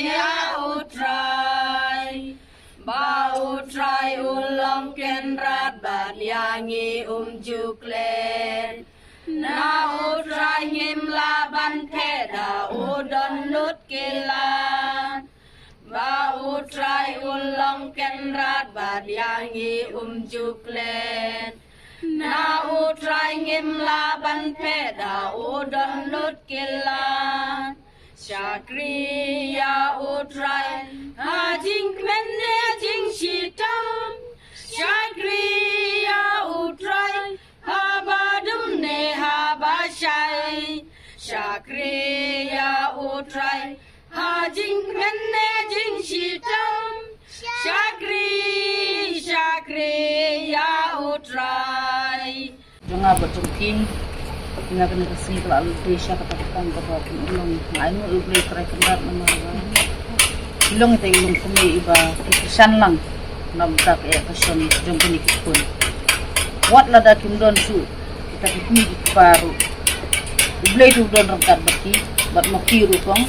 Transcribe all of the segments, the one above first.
ya utrai ba utrai ulong kenrat bat yangi juklen na utrai ngim laban peda udon lut kilan ba utrai ulong kenrat bat yangi juklen na utrai ngim laban peda udon lut kilan Shakri ya utrai jing menne jing shitam Shakri ya utrai habadum ne habashai Shakri ya utrai jing menne jing shitam Shakri ya utrai Jangan berjumpa Ina kena kasih kalau alutri siya katakan bahawa ulong ngayon ublay kray kendat na mga ilong ito ilong kumi iba kikisan lang na buta kaya kasyon jom pinikit pun wat lada kim don su kita kikumi kiparu ublay tu don rangkat bati bat makiru kong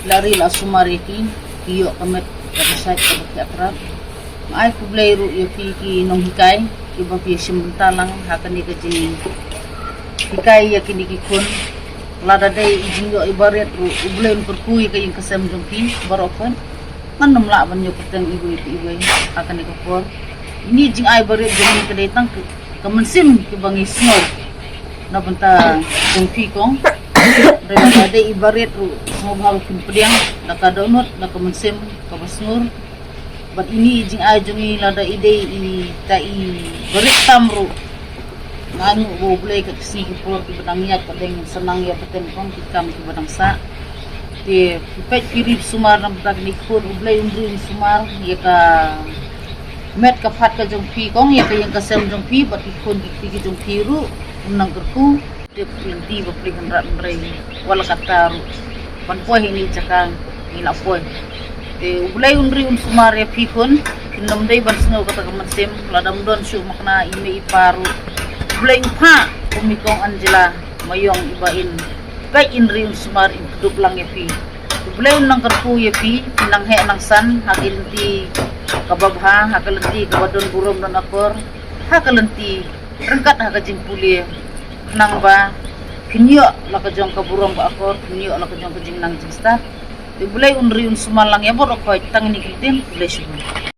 lari la sumariki kiyo kamet kakasay kabaki akrab maay kublay ru yoki ki nong hikay iba ki simuntalang hakan ni kajing Hikai ya kini kikun lada day ijing yo ibaret ru ublen perkui kayong kasam jongpi barokon manum la banyo peteng ibu akan ikapor ini jing ai baret jong kedai tang ke mensim ke bangi snow na benta jongpi kong lada day ibaret ru mau hal kin pediang na ka download na ke mensim ke basnur bat ini jing ai jongi lada ide i tai baret tamru nganu bo boleh ke sini ke pulau ke benangiat kadang senang ya peten kong tikam ke benangsa te pipet kiri sumar nam tak nikun boleh undri sumar ya ka met ka phat ka jongpi kong ya ka yang kasem jongpi bat ikun ki jongpi ru unang kerku te pinti bo pli gendrat mrei wala kataru pan poi ini cakang ila poi te boleh undri sumar ya pikun kinam dei ban snow kata kamansem ladam don su makna ime iparu Bulay pa kumikong Angela mayong ibain kay inriun sumar in keduk lang yapi bulay nang karpu yapi pinanghe nang san hakilanti kababha hakilanti kabadon burom dan akor hakilanti rengkat hakajing puli nang ba kinyo lakajong kaburom ba akor kinyo lakajong kajing nang jingsta bulay unriun sumar lang yabor akoy tangini kitin bulay syukur